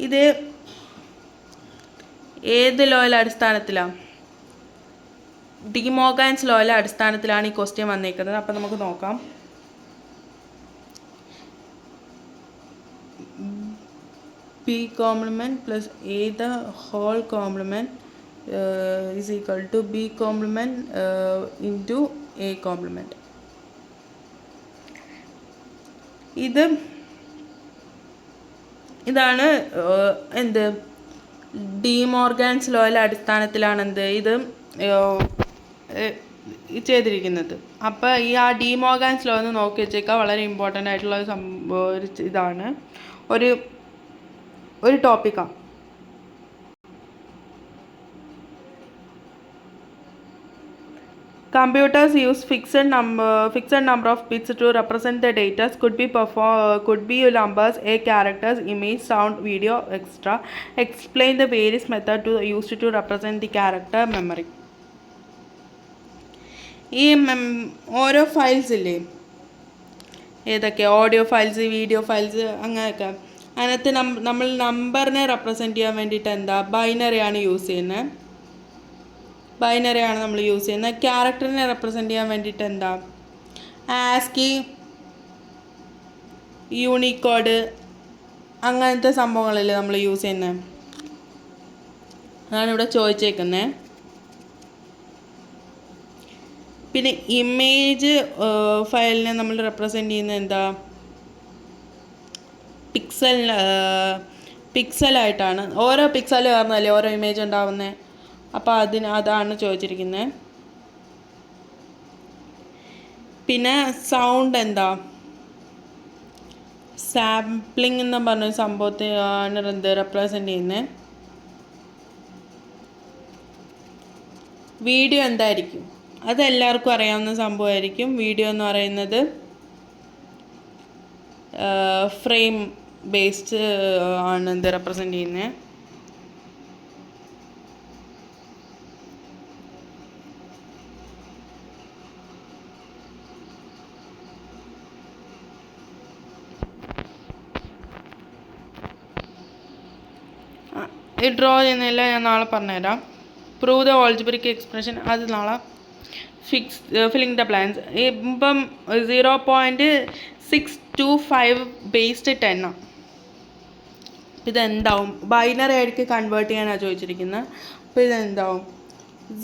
ഇത് ഏത് ലോയുടെ അടിസ്ഥാനത്തിലാണ്? ഡി മോർഗൻസ് ലോയുടെ അടിസ്ഥാനത്തിലാണ് ഈ ക്വസ്റ്റ്യൻ വന്നേക്കുന്നത്. അപ്പം നമുക്ക് നോക്കാം. b complement plus a the whole complement is equal to b complement into a complement. ഇതാണ് എന്ത് ഡി മോർഗൻസ് ലോയുടെ അടിസ്ഥാനത്തിലാണ് ഇത് ചെയ്തിരിക്കുന്നത്. അപ്പോൾ ഈ ആ ഡി മോർഗൻസ് ലോ ഒന്ന് നോക്കി വെച്ചേക്കാം. വളരെ ഇമ്പോർട്ടൻ്റ് ആയിട്ടുള്ള ഒരു ഇതാണ്, ഒരു ടോപ്പിക്കാണ്. Computers use fixed number of bits to represent the data. Could be numbers, characters, image, sound, video, etc. Explain the various methods used to represent the character memory. ഈ ഓരോ ഫയൽസ് ഇല്ലേ, ഏതൊക്കെ ഓഡിയോ ഫയൽസ്, വീഡിയോ ഫയൽസ്, അങ്ങനെയൊക്കെ. അതിനകത്ത് നമ്മൾ നമ്പറിനെ represent ചെയ്യാൻ വേണ്ടിയിട്ട് ബൈനറിയാണ് യൂസ് ചെയ്യുന്നത്. നമ്മൾ യൂസ് ചെയ്യുന്നത്. ക്യാരക്ടറിനെ റെപ്രസെൻറ്റ് ചെയ്യാൻ വേണ്ടിയിട്ട് ആസ്കി, യൂണിക്കോഡ്, അങ്ങനത്തെ സംഭവങ്ങളല്ലേ നമ്മൾ യൂസ് ചെയ്യുന്നത്. അതാണ് ഇവിടെ ചോദിച്ചേക്കുന്നത്. പിന്നെ ഇമേജ് ഫയലിനെ നമ്മൾ റെപ്രസെൻറ്റ് ചെയ്യുന്നത് പിക്സലായിട്ടാണ്. ഓരോ പിക്സൽ കാരണമല്ലേ ഓരോ ഇമേജ് ഉണ്ടാവുന്നത്. അപ്പോൾ അതാണ് ചോദിച്ചിരിക്കുന്നത്. പിന്നെ സൗണ്ട് സാമ്പിളിംഗ് എന്ന് പറഞ്ഞ സംഭവത്തെയാണ് റെപ്രസെൻറ്റ് ചെയ്യുന്നത്. വീഡിയോ എന്തായിരിക്കും? അതെല്ലാവർക്കും അറിയാവുന്ന സംഭവമായിരിക്കും. വീഡിയോ എന്ന് പറയുന്നത് ഫ്രെയിം ബേസ്ഡ് ആണ് റെപ്രസെൻറ്റ് ചെയ്യുന്നത്. ഈ ഡ്രോ ചെയ്യുന്നില്ല, ഞാൻ നാളെ പറഞ്ഞുതരാം. പ്രൂവ് ദ ഓൾജിബ്രിക് എക്സ്പ്രഷൻ, അത് നാളെ. Filling the blanks. ഇപ്പം 0.625 ബേസ്ഡ് 10 ആണ്. ഇതെന്താവും? ബൈനറി ആയിട്ട് കൺവേർട്ട് ചെയ്യാനാണ് ചോദിച്ചിരിക്കുന്നത്. അപ്പോൾ ഇതെന്താവും?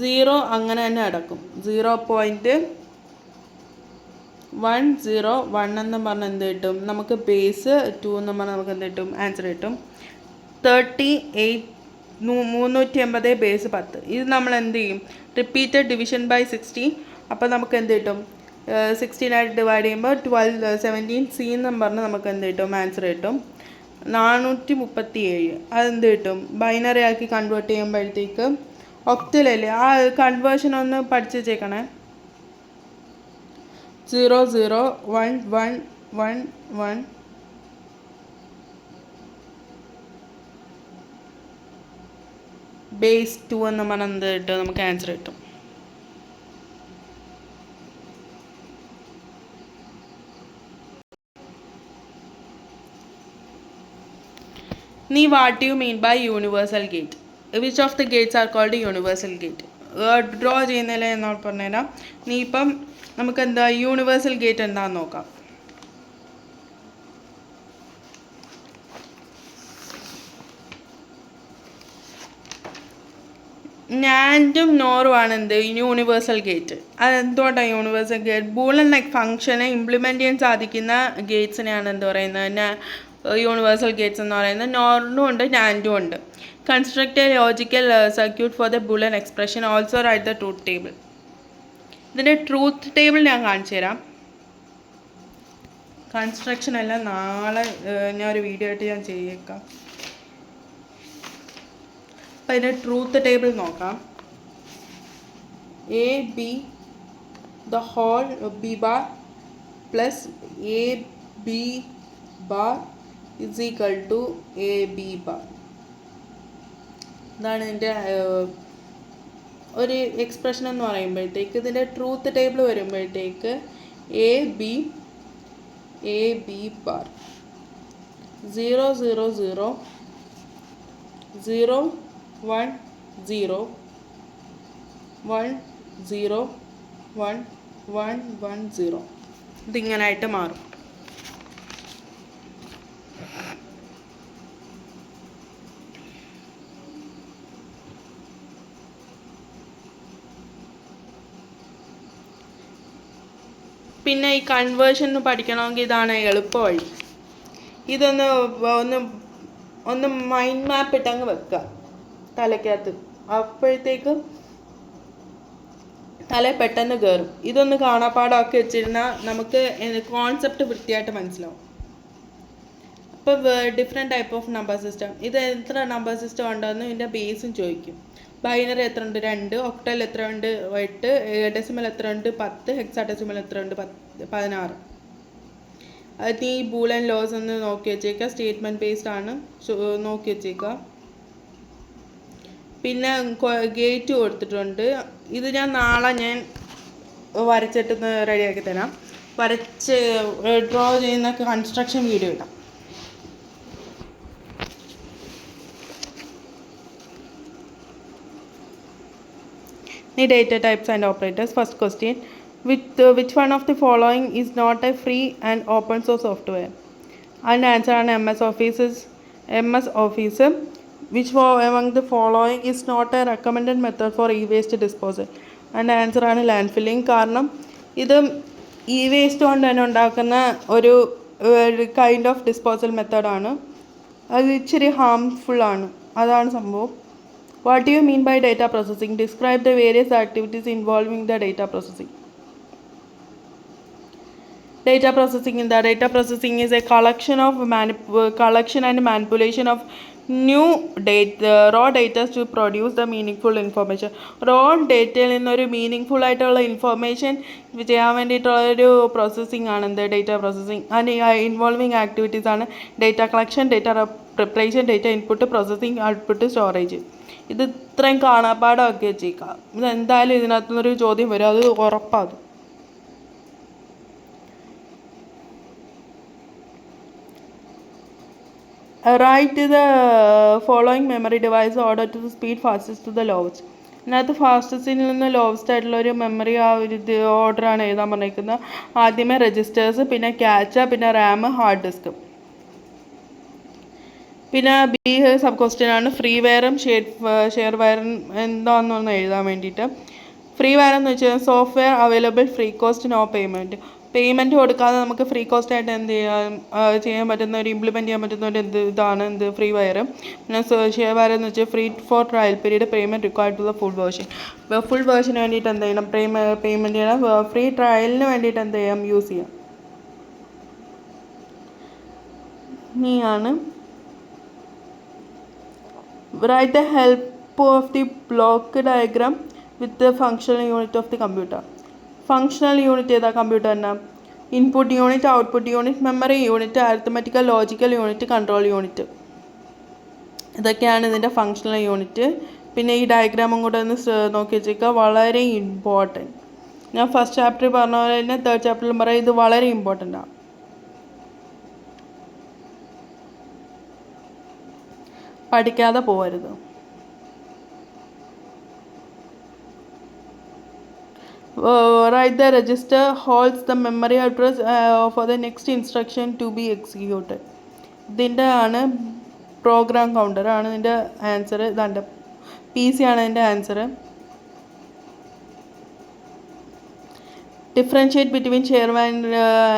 0 അങ്ങനെ തന്നെ അടക്കും. 0.101 എന്ന് പറഞ്ഞാൽ എന്ത് കിട്ടും നമുക്ക്? ബേസ് 2 എന്ന് പറഞ്ഞാൽ നമുക്ക് എന്ത് കിട്ടും? ആൻസർ കിട്ടും 380 ബേസ് 10. ഇത് നമ്മൾ എന്ത് ചെയ്യും? Repeated division by 60. അപ്പോൾ നമുക്ക് എന്ത് കിട്ടും? 16 ഡിവൈഡ് ചെയ്യുമ്പോൾ 17 സി എന്ന് പറഞ്ഞാൽ നമുക്ക് എന്ത് കിട്ടും? ആൻസർ കിട്ടും 437. അതെന്ത് കിട്ടും? ബൈനറി ആക്കി കൺവേർട്ട് ചെയ്യുമ്പോഴത്തേക്ക് ഒക്ടലല്ലേ. ആ കൺവേർഷൻ ഒന്ന് പഠിച്ച് വെച്ചേക്കണേ. 00111 ബേസ് 2 എന്ന് പറഞ്ഞാൽ എന്ത് കിട്ടും? നമുക്ക് ആൻസർ കിട്ടും. What do you mean by universal gate? Which of the gates are called universal gate? Draw ചെയ്യുന്നില്ല എന്നാൽ പറഞ്ഞുതരാം. ഇപ്പം നമുക്ക് യൂണിവേഴ്സൽ ഗേറ്റ് എന്താണെന്ന് നോക്കാം. നാൻഡും നോറും ആണ് യൂണിവേഴ്സൽ ഗേറ്റ്. അതെന്തുകൊണ്ടാണ് യൂണിവേഴ്സൽ ഗേറ്റ്? ബൂളിയൻ ഫംഗ്ഷനെ ഇംപ്ലിമെൻറ്റ് ചെയ്യാൻ സാധിക്കുന്ന ഗേറ്റ്സിനെയാണ് പറയുന്നത് യൂണിവേഴ്സൽ ഗേറ്റ്സ് എന്ന് പറയുന്നത്. നോറിനും ഉണ്ട്, നാൻഡും ഉണ്ട്. Construct A logical circuit for the Boolean expression. Also write the truth table. ഇതിൻ്റെ ട്രൂത്ത് ടേബിൾ ഞാൻ കാണിച്ചു തരാം. കൺസ്ട്രക്ഷൻ എല്ലാം നാളെ ഞാൻ ഒരു വീഡിയോ ആയിട്ട് ഞാൻ ചെയ്യേക്കാം. അപ്പം ഇതിൻ്റെ ട്രൂത്ത് ടേബിൾ നോക്കാം. A, B, the whole b bar plus a b bar is equal to a b bar. ഇതാണ് ഇതിൻ്റെ ഒരു എക്സ്പ്രഷൻ എന്ന് പറയുമ്പോഴത്തേക്ക്. ഇതിൻ്റെ ട്രൂത്ത് ടേബിൾ വരുമ്പോഴത്തേക്ക് എ ബി ബാർ 0 0 0 0 1 0 1 0 1 1 1 0 ഇതിങ്ങനായിട്ട് മാറും. പിന്നെ ഈ കൺവേർഷൻ പഠിക്കണമെങ്കിൽ ഇതാണ് എളുപ്പ വഴി. ഇതൊന്ന് ഒന്ന് ഒന്ന് മൈൻഡ് മാപ്പ് ഇട്ടങ്ങ് വെക്കുക തലയ്ക്കകത്ത്. അപ്പോഴത്തേക്ക് തല പെട്ടെന്ന് കയറും. ഇതൊന്ന് കാണാപ്പാടമാക്കി വെച്ചിരുന്നാൽ നമുക്ക് കോൺസെപ്റ്റ് വൃത്തിയായിട്ട് മനസ്സിലാവും. അപ്പോൾ different type of number system. ഇത് എത്ര നമ്പർ സിസ്റ്റം ഉണ്ടെന്ന് ഇതിൻ്റെ ബേസും ചോദിക്കും. ബൈനറി എത്ര ഉണ്ട് 2, ഒക്ടൽ എത്ര ഉണ്ട് 8, ഡെസിമൽ എത്ര ഉണ്ട് 10, ഹെക്സാഡെസിമൽ എത്ര ഉണ്ട് 16. അത് ഈ ബൂളൻ ലോസ് ഒന്ന് നോക്കി വെച്ചേക്കുക. സ്റ്റേറ്റ്മെൻറ്റ് ബേസ്ഡ് ആണ്, നോക്കി വെച്ചേക്കുക. പിന്നെ ഗേറ്റ് കൊടുത്തിട്ടുണ്ട്. ഇത് ഞാൻ നാളെ വരച്ചിട്ട് റെഡിയാക്കി തരാം. വരച്ച് ഡ്രോ ചെയ്യുന്ന കൺസ്ട്രക്ഷൻ വീഡിയോ ഇടാം. The data types and operators. First question, which one of the following is not a free and open source software? And answer on MS Office. Which among the following is not a recommended method for e-waste disposal? And answer on landfilling. കാരണം ഇത് e-waste കൊണ്ട് തന്നെ ഉണ്ടാക്കുന്ന ഒരു kind of disposal മെത്തേഡാണ്. അത് ഇച്ചിരി harmful ആണ്, അതാണ് സംഭവം. What do you mean by data processing? Describe the various activities involving the data processing. Data processing is a collection and manipulation of new data, raw data to produce the meaningful information. Raw data in ഒരു meaningful ആയിട്ടുള്ള information ചെയ്യാൻ വേണ്ടിയിട്ടുള്ള ഒരു processing ആണ് എന്ത് data processing. And involving activities ആണ് data collection, data preparation, data input, processing, output, storage. ഇത് ഇത്രയും കാണാപ്പാടമാക്കി വെച്ചേക്കാം. ഇതെന്തായാലും ഇതിനകത്തുനിന്നൊരു ചോദ്യം വരും, അത് ഉറപ്പാകും. Write the following memory device order to the speed fastest to the lowest. ഇതിനകത്ത് ഫാസ്റ്റസ്റ്റിൽ നിന്ന് ലോവസ്റ്റ് ആയിട്ടുള്ള ഒരു മെമ്മറി ആ ഒരു ഓർഡറാണ് എഴുതാൻ പറഞ്ഞിരിക്കുന്നത്. ആദ്യമേ രജിസ്റ്റേഴ്സ്, പിന്നെ ക്യാച്ച, പിന്നെ റാം, ഹാർഡ് ഡിസ്ക്. പിന്നെ ബി സബ് ക്വസ്റ്റ്യൻ ആണ് ഫ്രീ വെയറും ഷെയർ വെയറും എന്താണെന്നൊന്ന് എഴുതാൻ വേണ്ടിയിട്ട്. ഫ്രീ വെയർ എന്ന് വെച്ചാൽ software available free cost no payment കൊടുക്കാതെ നമുക്ക് ഫ്രീ കോസ്റ്റ് ആയിട്ട് ചെയ്യാൻ പറ്റുന്ന ഒരു ഇംപ്ലിമെൻറ്റ് ചെയ്യാൻ പറ്റുന്ന ഒരു ഇതാണ് ഫ്രീ വെയർ. പിന്നെ ഷെയർ വെയർ എന്ന് വെച്ചാൽ free for trial period, payment required to the full version. Full വേർഷന് വേണ്ടിയിട്ട് എന്ത് ചെയ്യണം, പേയ്മെൻറ്റ് ചെയ്യണം. ഫ്രീ ട്രയലിന് വേണ്ടിയിട്ട് എന്ത് ചെയ്യാം, യൂസ് ചെയ്യാം. ഇനിയാണ് write the help of the block diagram with the functional unit of the computer. Functional unit ഏതാ കമ്പ്യൂട്ടറിന്? Input unit, output unit, memory unit, arithmetical logical unit, control unit. ഇതൊക്കെയാണ് ഇതിൻ്റെ ഫങ്ഷണൽ യൂണിറ്റ്. പിന്നെ ഈ ഡയഗ്രാമും കൂടെ ഒന്ന് നോക്കി വെച്ചേക്കുക, വളരെ ഇമ്പോർട്ടൻറ്റ്. ഞാൻ ഫസ്റ്റ് ചാപ്റ്ററിൽ പറഞ്ഞ പോലെ തന്നെ തേർഡ് ചാപ്റ്ററിലും പറയാം, ഇത് വളരെ ഇമ്പോർട്ടൻ്റ് ആണ്. പഠിക്കാതെ പോകരുത്. Write the register holds the memory address for the next instruction to be executed. ഇതിൻ്റെ ആണ് പ്രോഗ്രാം കൗണ്ടർ ആണ് ഇതിൻ്റെ ആൻസർ. ഇതാണ്ട് PC ആണ് ഇതിൻ്റെ answer. Differentiate between share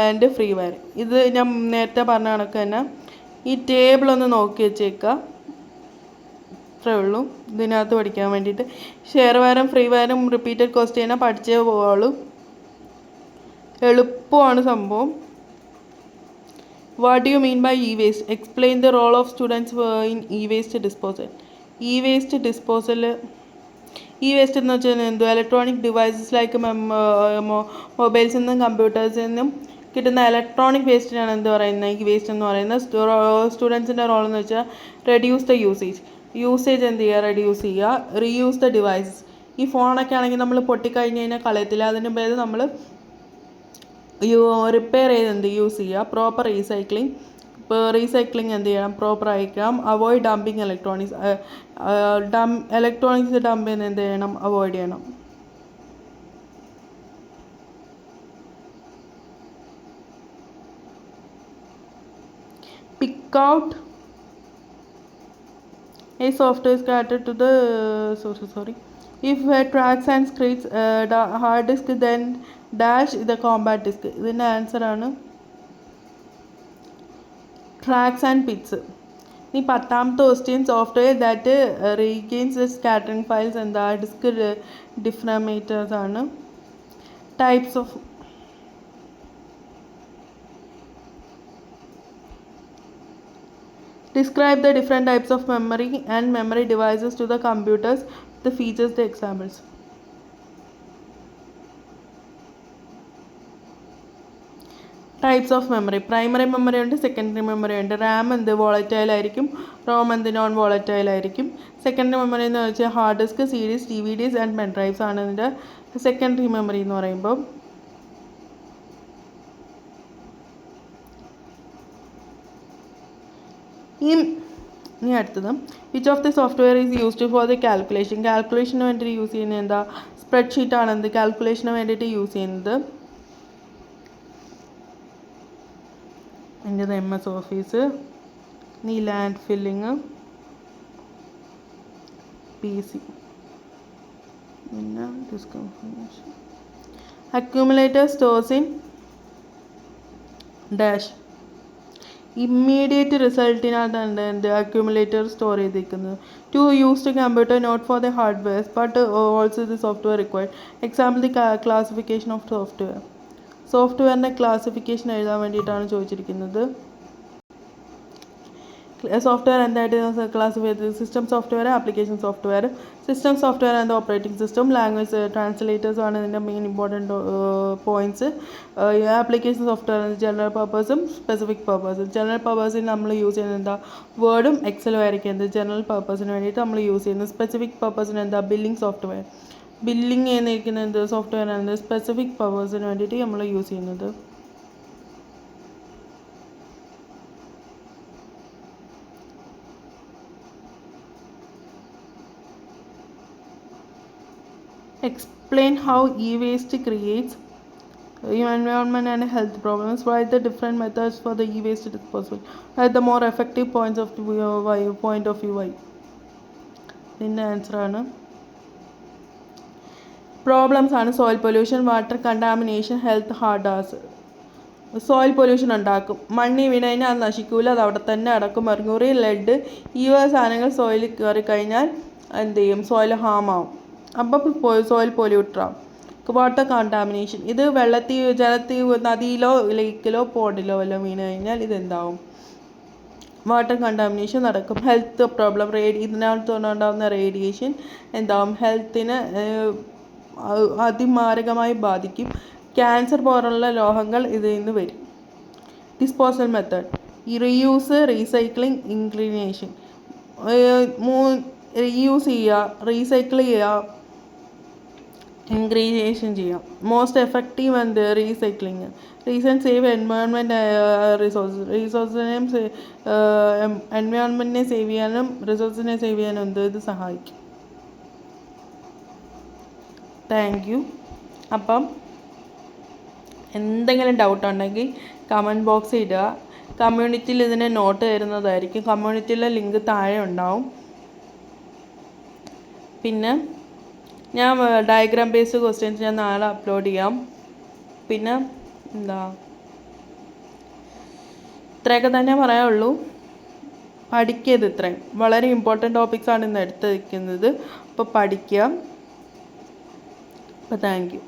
and freeware. ഇത് ഞാൻ നേരത്തെ പറഞ്ഞ കണക്ക് തന്നെ ഈ ടേബിൾ ഒന്ന് നോക്കി വെച്ചേക്കുക, അത്രേ ഉള്ളൂ ഇതിനകത്ത് പഠിക്കാൻ വേണ്ടിയിട്ട്. ഷെയർ വെയറും ഫ്രീ വെയറും റിപ്പീറ്റഡ് കോസ്റ്റ് ചെയ്യുന്ന പഠിച്ചേ പോവുള്ളൂ, എളുപ്പമാണ് സംഭവം. What you mean by E waste? Explain the role of students in E waste disposal. E waste disposal E waste എന്ന് വെച്ചാൽ എന്തോ ഇലക്ട്രോണിക് ഡിവൈസസ് ലൈക്ക് മൊബൈൽസിൽ നിന്നും കമ്പ്യൂട്ടേഴ്സിൽ നിന്നും കിട്ടുന്ന ഇലക്ട്രോണിക് വേസ്റ്റിനാണ് എന്ത് പറയുന്നത് ഈ വേസ്റ്റ് എന്ന് പറയുന്നത്. സ്റ്റുഡൻസിൻ്റെ റോൾ എന്ന് വെച്ചാൽ റെഡ്യൂസ് ദ യൂസേജ് എന്ത് ചെയ്യുക, റെഡ്യൂസ് ചെയ്യുക. റീയൂസ് ദ ഡിവൈസസ്, ഈ ഫോണൊക്കെ ആണെങ്കിൽ നമ്മൾ പൊട്ടിക്കഴിഞ്ഞ് കഴിഞ്ഞാൽ കളയത്തില്ല, അതിന് പേര് നമ്മൾ റിപ്പയർ ചെയ്ത് എന്ത് യൂസ് ചെയ്യുക. പ്രോപ്പർ റീസൈക്ലിംഗ്, ഇപ്പോൾ റീസൈക്ലിംഗ് എന്ത് ചെയ്യണം, പ്രോപ്പർ ആയിരിക്കണം. അവോയ്ഡ് ഡംപിങ് ഇലക്ട്രോണിക്സ് ഡംപ് ചെയ്യുന്ന എന്ത് ചെയ്യണം, അവോയ്ഡ് ചെയ്യണം. Pick out a software scattered to the if tracks and scripts hard disk then dash the compact disk. ഇതിൻ്റെ ആൻസർ ആണ് ട്രാക്സ് ആൻഡ് പിറ്റ്സ്. ഈ 10ാമത്തെ question software that regains the scattering files എന്താ, disk defragmenters ആണ്. Types of describe the different types of memory and memory devices to the computers, the features, the examples. Types of memory, primary memory ഉണ്ട്, secondary memory ഉണ്ട്. RAM എന്ത് volatile ആയിരിക്കും, ROM എന്ത് non volatile ആയിരിക്കും. Secondary memory എന്ന് വെച്ചാൽ hard disk, CDs, DVDs and pen drives ആണ് ഇതിൻ്റെ സെക്കൻഡറി മെമ്മറി എന്ന് പറയുമ്പോൾ. ഇനി അടുത്തത് which of the software is used for the കാൽക്കുലേഷന് വേണ്ടിയിട്ട് യൂസ് ചെയ്യുന്നത് എന്താ, സ്പ്രെഡ്ഷീറ്റാണ് എന്ത് കാൽക്കുലേഷന് വേണ്ടിയിട്ട് യൂസ് ചെയ്യുന്നത്. എൻ്റെ MS ഓഫീസ്, ഈ ലാൻഡ് ഫില്ലിങ്, PC, പിന്നെ disk information. Accumulator stores in dash, immediate റിസൾട്ടിനകത്താണ് എന്ത് അക്യൂമുലേറ്റർ സ്റ്റോർ ചെയ്തിരിക്കുന്നത്. To use to computer not for the hardware but also the software required. Example the classification of സോഫ്റ്റ്വെയറിൻ്റെ classification എഴുതാൻ വേണ്ടിയിട്ടാണ് ചോദിച്ചിരിക്കുന്നത്. സോഫ്റ്റ്വെയർ എന്തായിട്ട് ക്ലാസിഫൈ ചെയ്തത്, system software, application software. System software and operating system, language ട്രാൻസ്ലേറ്റേഴ്സും ആണ് ഇതിൻ്റെ main important points. Application software general പർപ്പസും സ്പെസിഫിക് പർപ്പസും. ജനറൽ പർപ്പസിന് നമ്മൾ യൂസ് ചെയ്യുന്നത് എന്താ, വേർഡും എക്സലും ആയിരിക്കും എന്ത് ജനറൽ പർപ്പസിന് വേണ്ടിയിട്ട് നമ്മൾ യൂസ് ചെയ്യുന്നത്. സ്പെസിഫിക് പർപ്പസിന് എന്താ, ബില്ലിംഗ് സോഫ്റ്റ്വെയർ. ബില്ലിംഗ് ചെയ്യുന്ന എന്ത് സോഫ്റ്റ്വെയർ ആണ് സ്പെസിഫിക് പർപ്പസിന് വേണ്ടിയിട്ട് നമ്മൾ യൂസ് ചെയ്യുന്നത്. Explain how e-waste creates environment and health problems. Write the different methods for the e-waste disposal. Write the more effective points of point of view why. ഇതിൻ്റെ answer ആണ് problems ആണ് soil pollution, water contamination, health hazards. Soil pollution ഉണ്ടാക്കും, മണ്ണിൽ വീണ് കഴിഞ്ഞാൽ അത് നശിക്കൂല, അത് അവിടെ തന്നെ അടക്കും. മെർക്കുറി, ലെഡ് ഈ സാധനങ്ങൾ സോയിലിൽ കയറി കഴിഞ്ഞാൽ എന്ത് ചെയ്യും, സോയിൽ ഹാം ആവും, അപ്പോൾ സോയിൽ പൊല്യൂട്ടറാവും. വാട്ടർ കണ്ടാമിനേഷൻ, ഇത് വെള്ളത്തിൽ ജലത്തിൽ നദിയിലോ ലേക്കിലോ പോണ്ടിലോ വല്ലതും വീണ് കഴിഞ്ഞാൽ ഇതെന്താവും, വാട്ടർ കണ്ടാമിനേഷൻ നടക്കും. ഹെൽത്ത് പ്രോബ്ലം, ഇതിനകത്തുണ്ടാകുന്ന റേഡിയേഷൻ എന്താവും, ഹെൽത്തിനെ അതിമാരകമായി ബാധിക്കും. ക്യാൻസർ പോലുള്ള രോഗങ്ങൾ ഇതിൽ നിന്ന് വരും. Disposal method, reuse, recycling, inclination. Reuse ചെയ്യുക, റീസൈക്കിൾ ചെയ്യുക, ഇൻക്രീനേഷൻ ചെയ്യാം. മോസ്റ്റ് എഫക്റ്റീവ് എന്ത് റീസൈക്ലിങ്. റീസൺ സേവ് എൻവയോൺമെൻറ്റ് റിസോഴ്സിനെയും എൻവയോൺമെൻറ്റിനെ സേവ് ചെയ്യാനും റിസോഴ്സിനെ സേവ് ചെയ്യാനും ഇത് സഹായിക്കും. Thank you. അപ്പം എന്തെങ്കിലും ഡൗട്ട് ഉണ്ടെങ്കിൽ കമൻറ്റ് ബോക്സിൽ ഇടുക. കമ്മ്യൂണിറ്റിയിൽ ഇതിന് നോട്ട് തരുന്നതായിരിക്കും. കമ്മ്യൂണിറ്റിയിലെ ലിങ്ക് താഴെ ഉണ്ടാവും. പിന്നെ ഞാൻ ഡയഗ്രാം ബേസ്ഡ് ക്വസ്റ്റ്യൻസ് ഞാൻ നാളെ അപ്ലോഡ് ചെയ്യാം. പിന്നെ ഇത്രയൊക്കെ തന്നെ പറയാനുള്ളൂ. പഠിക്കരുത്, ഇത്രയും വളരെ ഇമ്പോർട്ടൻറ്റ് ടോപ്പിക്സാണ് ഇന്ന് എടുത്ത് വയ്ക്കുന്നത്. അപ്പോൾ പഠിക്കുക. അപ്പോൾ താങ്ക് യു.